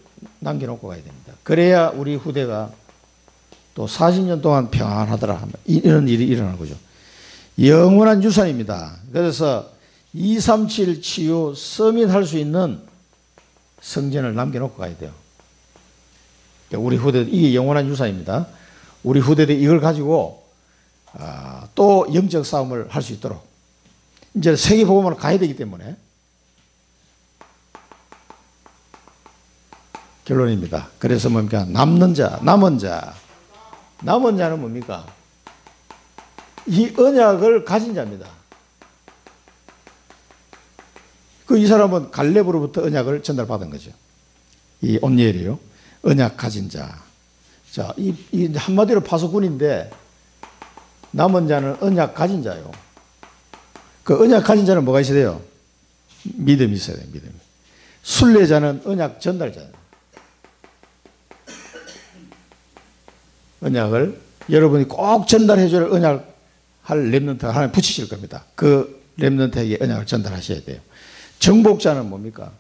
남겨놓고 가야 됩니다. 그래야 우리 후대가 또 40년 동안 평안하더라 하면 이런 일이 일어나는 거죠. 영원한 유산입니다. 그래서 237 치유 서밋할 수 있는 성전을 남겨놓고 가야 돼요. 우리 후대들 이게 영원한 유산입니다. 우리 후대들이 이걸 가지고 또 영적 싸움을 할 수 있도록 이제 세계복음으로 가야 되기 때문에 결론입니다. 그래서 뭡니까? 남은 자는 뭡니까? 이 언약을 가진 자입니다. 이 사람은 갈렙으로부터 언약을 전달받은 거죠. 이 온니엘이요. 언약 가진 자. 자, 이 한마디로 파수꾼인데 남은 자는 언약 가진 자요. 그 언약 가진 자는 뭐가 있어야 돼요? 믿음이 있어야 돼요. 믿음. 순례자는 언약 전달자예요. 언약을 여러분이 꼭 전달해 줄 언약할 렘넌트가 하나님 붙이실 겁니다. 그 렘넌트에게 언약을 전달하셔야 돼요. 정복자는 뭡니까?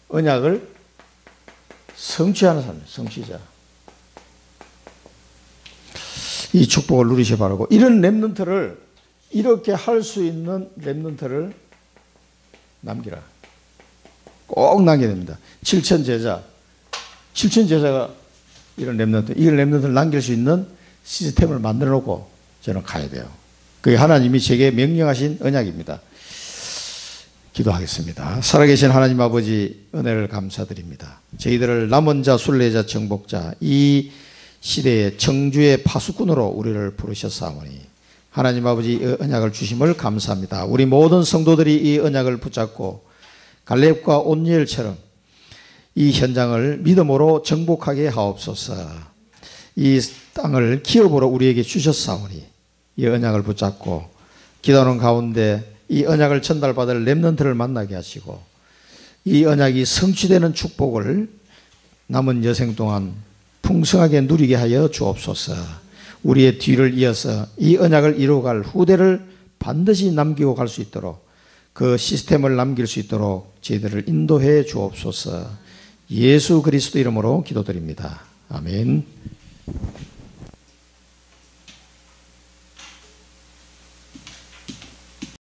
언약을 성취하는 사람이에요. 성취자. 이 축복을 누리셔 바라고 이런 렘넌트를 이렇게 할 수 있는 렘넌트를 남기라. 꼭 남겨야 됩니다. 7천 제자가 이런 렘넌트를 남길 수 있는 시스템을 만들어 놓고 저는 가야 돼요. 그게 하나님이 제게 명령하신 언약입니다. 기도하겠습니다. 살아계신 하나님 아버지 은혜를 감사드립니다. 저희들을 남은 자, 순례자, 정복자 이 시대의 청주의 파수꾼으로 우리를 부르셨사오니 하나님 아버지 언약을 주심을 감사합니다. 우리 모든 성도들이 이 언약을 붙잡고 갈렙과 온니엘처럼 이 현장을 믿음으로 정복하게 하옵소서. 이 땅을 기업으로 우리에게 주셨사오니 이 언약을 붙잡고 기도하는 가운데 이 언약을 전달받을 렘넌트를 만나게 하시고 이 언약이 성취되는 축복을 남은 여생 동안 풍성하게 누리게 하여 주옵소서. 우리의 뒤를 이어서 이 언약을 이루어갈 후대를 반드시 남기고 갈 수 있도록 그 시스템을 남길 수 있도록 저희들을 인도해 주옵소서. 예수 그리스도 이름으로 기도드립니다. 아멘.